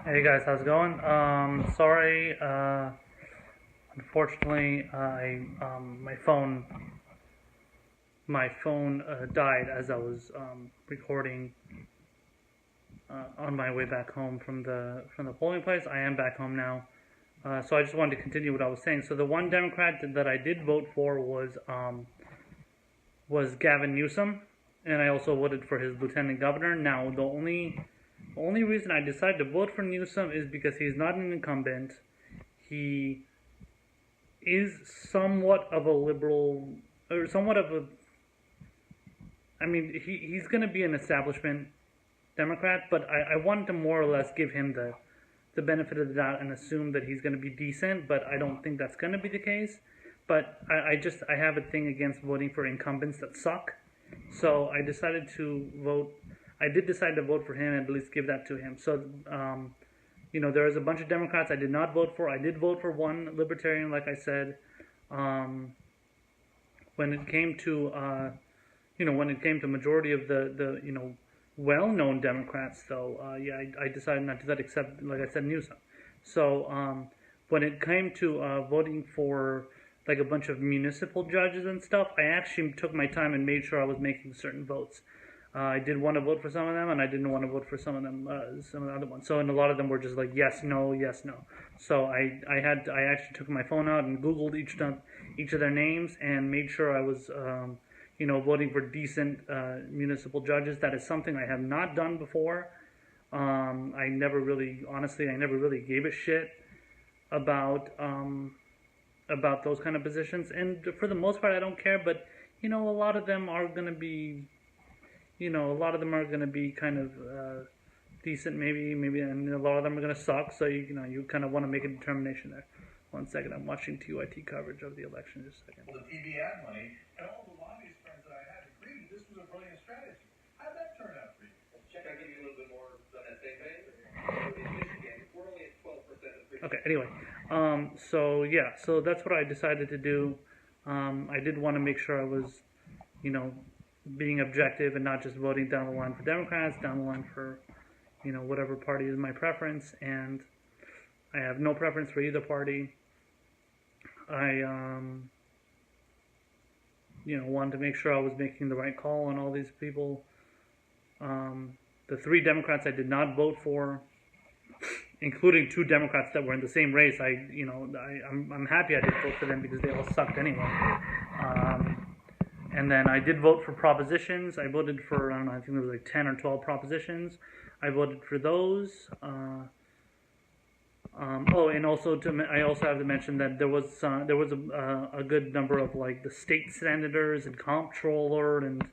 Hey guys, how's it going? Sorry, unfortunately, my phone died as I was recording on my way back home from the polling place. I am back home now, so I just wanted to continue what I was saying. So the one Democrat that I did vote for was Gavin Newsom, and I also voted for his lieutenant governor. Now the only reason I decided to vote for Newsom is because he's not an incumbent. He is somewhat of a liberal, or somewhat of a. I mean, he's going to be an establishment Democrat, but I wanted to more or less give him the benefit of the doubt and assume that he's going to be decent, but I don't think that's going to be the case. But I have a thing against voting for incumbents that suck, so I decided to vote. I did decide to vote for him and at least give that to him. So, there is a bunch of Democrats I did not vote for. I did vote for one Libertarian, like I said. Um, when it came to, majority of the well-known Democrats, though, I decided not to do that except, like I said, Newsom. So, when it came to voting for like a bunch of municipal judges and stuff, I actually took my time and made sure I was making certain votes. I did want to vote for some of them, and I didn't want to vote for some of them, some of the other ones. So, and a lot of them were just like yes, no, yes, no. So I actually took my phone out and Googled each of their names and made sure I was, voting for decent municipal judges. That is something I have not done before. Honestly, I never really gave a shit about those kind of positions, and for the most part, I don't care. But a lot of them are gonna be kind of decent, maybe, and a lot of them are gonna suck. So you kind of want to make a determination there. One second, I'm watching TYT coverage of the election. Just a second. Well, the TV ad money, and all the lobbyist friends that I had agreed this was a brilliant strategy. How'd that turn out for you? Check, I'll give you a little bit more on that same vein. In Michigan, we're only at 12% of Okay, anyway, so that's what I decided to do. I did want to make sure I was, being objective and not just voting down the line for Democrats, down the line for, whatever party is my preference, and I have no preference for either party. I, wanted to make sure I was making the right call on all these people. The three Democrats I did not vote for, including two Democrats that were in the same race, I'm happy I didn't vote for them because they all sucked anyway. And then I did vote for propositions. I voted for, I don't know, I think there was like 10 or 12 propositions. I voted for those. And also I also have to mention that there was a good number of like the state senators and comptroller and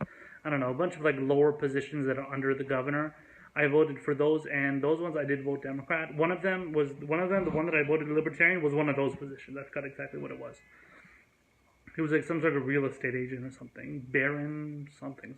I don't know, a bunch of like lower positions that are under the governor. I voted for those, and those ones I did vote Democrat. The one that I voted Libertarian was one of those positions. I forgot exactly what it was. He was like some sort of real estate agent or something, Baron something.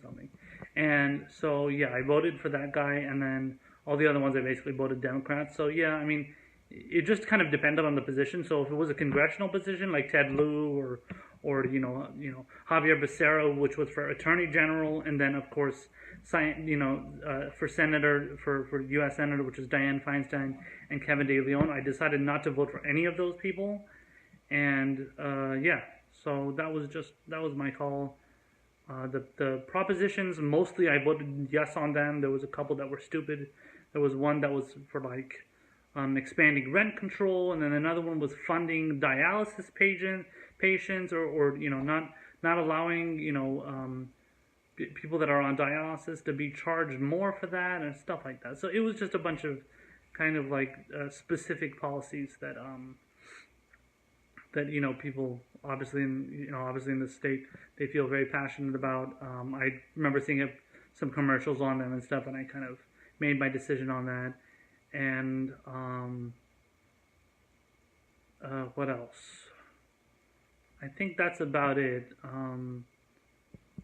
And so yeah, I voted for that guy, and then all the other ones I basically voted Democrat. So yeah, I mean, it just kind of depended on the position. So if it was a congressional position like Ted Lieu or Javier Becerra, which was for Attorney General, and then of course for Senator for U.S. Senator, which is Dianne Feinstein and Kevin De Leon, I decided not to vote for any of those people, and so that was my call. The propositions, mostly I voted yes on them. There was a couple that were stupid. There was one that was for like expanding rent control, and then another one was funding dialysis patients, or not allowing people that are on dialysis to be charged more for that and stuff like that. So it was just a bunch of kind of like specific policies that people obviously in the state they feel very passionate about. I remember seeing some commercials on them and stuff, and I kind of made my decision on that. And what else? I think that's about it.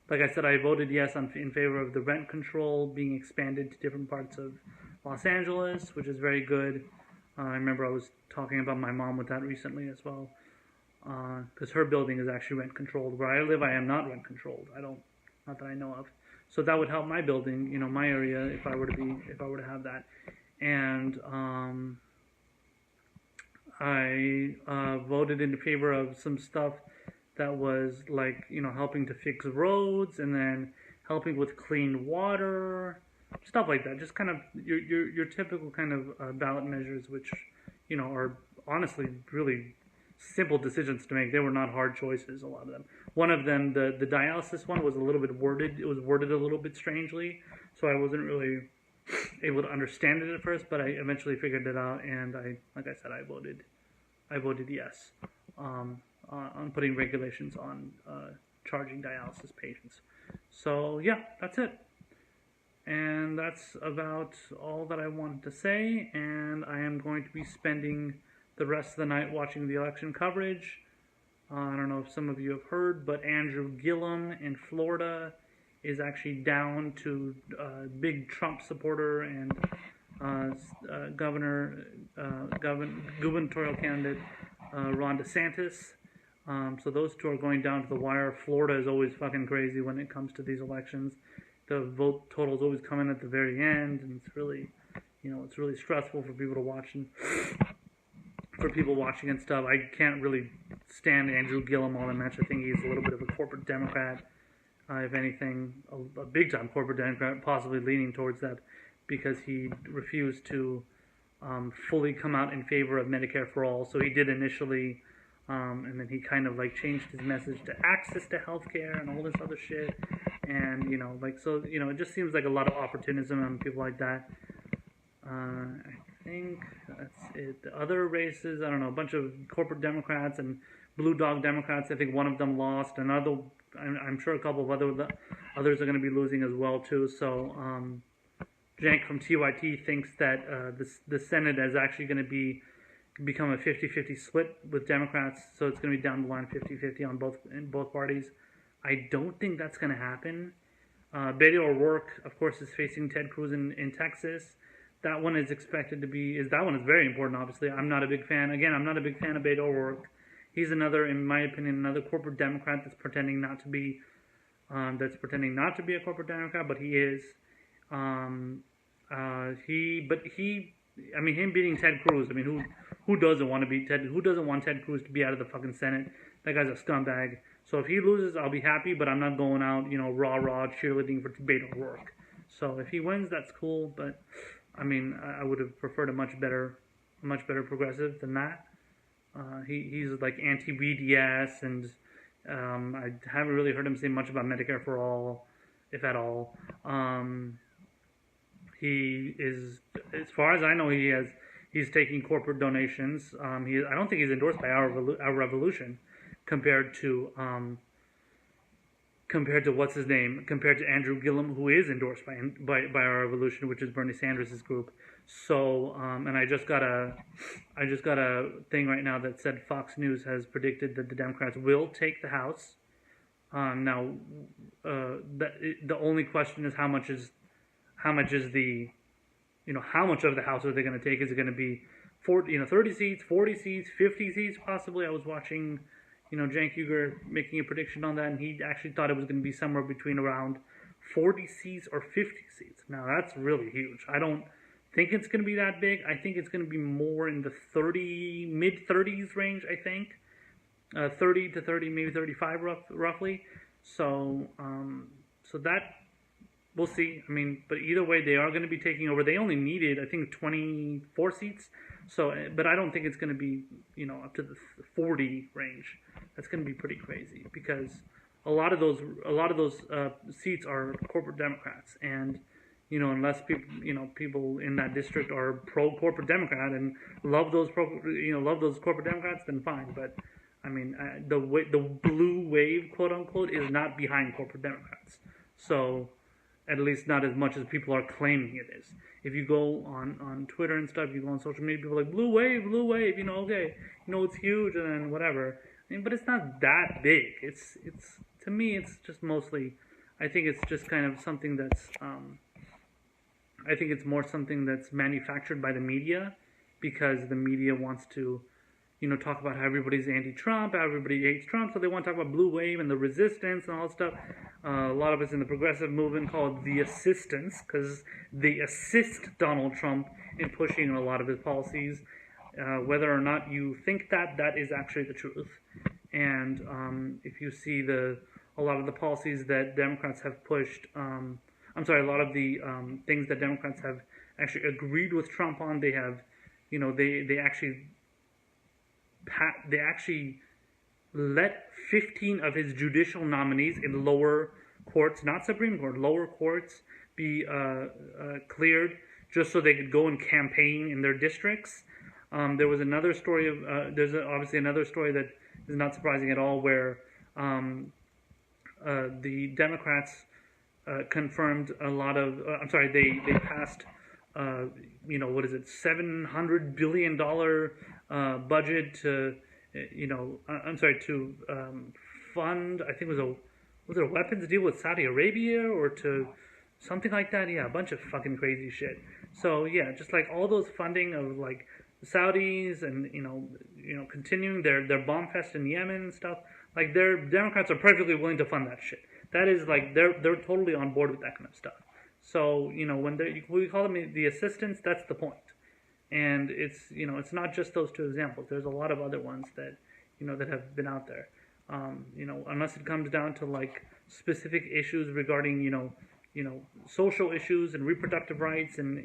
Like I said, I voted yes in favor of the rent control being expanded to different parts of Los Angeles, which is very good. I remember I was talking about my mom with that recently as well, because her building is actually rent controlled. Where I live, I am not rent controlled. Not that I know of. So that would help my building, my area, if I were to have that. and I voted in favor of some stuff that was like, helping to fix roads and then helping with clean water, stuff like that. Just kind of your typical kind of ballot measures, which, are honestly really simple decisions to make. They were not hard choices, a lot of them. One of them, the dialysis one, was a little bit worded. It was worded a little bit strangely, so I wasn't really able to understand it at first, but I eventually figured it out, and like I said, I voted yes on putting regulations on charging dialysis patients. So yeah, that's it. And that's about all that I wanted to say, and I am going to be spending the rest of the night watching the election coverage. I don't know if some of you have heard, but Andrew Gillum in Florida is actually down to big Trump supporter and gubernatorial candidate Ron DeSantis. So those two are going down to the wire. Florida is always fucking crazy when it comes to these elections. The vote totals always come in at the very end, and it's really, it's really stressful for people to watch and for people watching and stuff. I can't really stand Andrew Gillum all that much. I think he's a little bit of a corporate Democrat. If anything, a big-time corporate Democrat, possibly leaning towards that, because he refused to fully come out in favor of Medicare for all. So he did initially, and then he kind of like changed his message to access to healthcare and all this other shit. And it just seems like a lot of opportunism on people like that. I think that's it. The other races, I don't know, a bunch of corporate Democrats and blue dog Democrats. I think one of them lost. Another, I'm sure a couple of others are going to be losing as well too. So Jank from TYT thinks that the Senate is actually going to become a 50-50 split with Democrats. So it's going to be down the line 50-50 in both parties. I don't think that's going to happen. Beto O'Rourke, of course, is facing Ted Cruz in Texas. That one is expected to be. That one is very important. Obviously, I'm not a big fan. Again, I'm not a big fan of Beto O'Rourke. He's another, in my opinion, another corporate Democrat that's pretending not to be. A corporate Democrat, but he is. Him beating Ted Cruz. I mean, who doesn't want to beat Ted? Who doesn't want Ted Cruz to be out of the fucking Senate? That guy's a scumbag. So if he loses, I'll be happy, but I'm not going out, rah cheerleading for Beto O'Rourke. So if he wins, that's cool. But I mean, I would have preferred a much better progressive than that. He's like anti-BDS, and I haven't really heard him say much about Medicare for all, if at all. He is, as far as I know, he's taking corporate donations. I don't think he's endorsed by Our Revolution, compared to what's his name, compared to Andrew Gillum, who is endorsed by Our Revolution, which is Bernie Sanders' group. So, and I just got a thing right now that said Fox News has predicted that the Democrats will take the House. Now, the only question is how much of the House are they going to take? Is it going to be 30 seats, 40 seats, 50 seats, possibly? I was watching, Cenk Uygur making a prediction on that, and he actually thought it was going to be somewhere between around 40 seats or 50 seats. Now, that's really huge. I don't think it's going to be that big. I think it's going to be more in the mid-30s range, I think. 30 to 30, maybe 35 roughly. So that, we'll see. I mean, but either way, they are going to be taking over. They only needed, I think, 24 seats. So, but I don't think it's going to be, up to the 40 range. That's going to be pretty crazy, because a lot of those seats are corporate Democrats, and unless people in that district are pro corporate Democrat and love those corporate Democrats, then fine. But I mean, the blue wave, quote unquote, is not behind corporate Democrats. So, at least not as much as people are claiming it is. If you go on Twitter and stuff, you go on social media, people are like, blue wave, okay, it's huge and then whatever. I mean, but it's not that big. It's to me, it's just mostly, I think it's just kind of something that's, I think it's more something that's manufactured by the media, because the media wants to, talk about how everybody's anti-Trump, everybody hates Trump, so they want to talk about blue wave and the resistance and all that stuff. A lot of us in the progressive movement call it the assistance, because they assist Donald Trump in pushing a lot of his policies. Whether or not you think that, that is actually the truth. And if you see a lot of the policies that Democrats have pushed, a lot of the things that Democrats have actually agreed with Trump on, they have, they actually let 15 of his judicial nominees in lower courts, not Supreme Court, lower courts, be cleared just so they could go and campaign in their districts. There was another story of there's obviously another story that is not surprising at all, where the Democrats confirmed a lot of they passed what is it, $700 billion budget to fund, I think was it a weapons deal with Saudi Arabia or to something like that? Yeah, a bunch of fucking crazy shit. So yeah, just like all those funding of like the Saudis and continuing their bomb fest in Yemen and stuff. Like their Democrats are perfectly willing to fund that shit. That is like they're totally on board with that kind of stuff. So when we call them the assistants, that's the point. And it's not just those two examples. There's a lot of other ones that that have been out there. Unless it comes down to like specific issues regarding social issues and reproductive rights and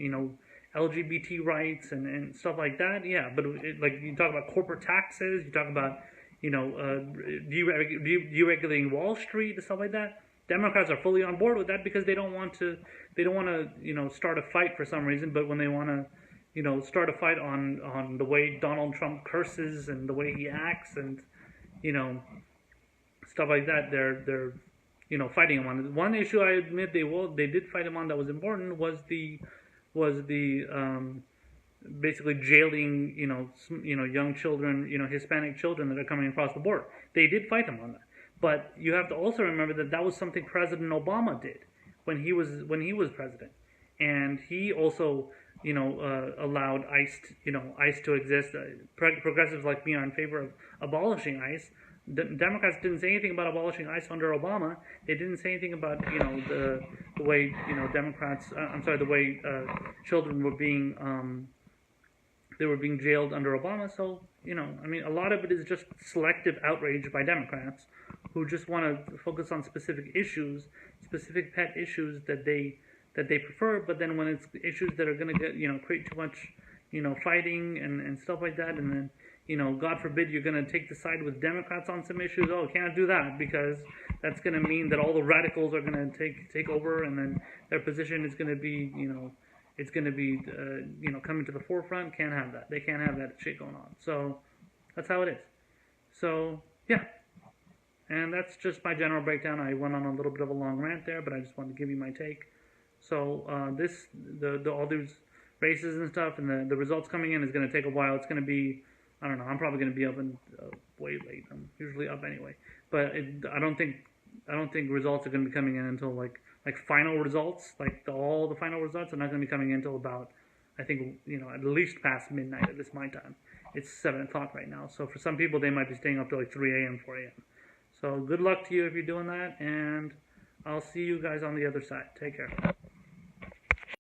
LGBT rights and stuff like that. Yeah, but like you talk about corporate taxes, you talk about deregulating Wall Street and stuff like that. Democrats are fully on board with that because they don't want to start a fight for some reason. But when they want to start a fight on the way Donald Trump curses and the way he acts and stuff like that, they're fighting him on it. One issue I admit they did fight him on that was important was the basically jailing young children, Hispanic children that are coming across the border. They did fight him on that. But you have to also remember that was something President Obama did when he was president, and he also allowed ICE to exist. Progressives like me are in favor of abolishing ICE. Democrats didn't say anything about abolishing ICE under Obama. They didn't say anything about the way the way children were being jailed under Obama. So a lot of it is just selective outrage by Democrats who just want to focus on specific issues, specific pet issues that they prefer. But then when it's issues that are going to get create too much fighting and stuff like that, and then God forbid you're going to take the side with Democrats on some issues. Oh, can't do that because that's going to mean that all the radicals are going to take over, and then their position is going to be it's going to be coming to the forefront. Can't have that. They can't have that shit going on. So that's how it is. So yeah. And that's just my general breakdown. I went on a little bit of a long rant there, but I just wanted to give you my take. So all these races and stuff, and the results coming in is going to take a while. It's going to be, I don't know. I'm probably going to be up and way late. I'm usually up anyway, but I don't think results are going to be coming in until like final results, all the final results are not going to be coming in until about, I think at least past midnight at this my time. It's 7 o'clock right now. So for some people, they might be staying up till like 3 a.m., 4 a.m. So good luck to you if you're doing that, and I'll see you guys on the other side. Take care.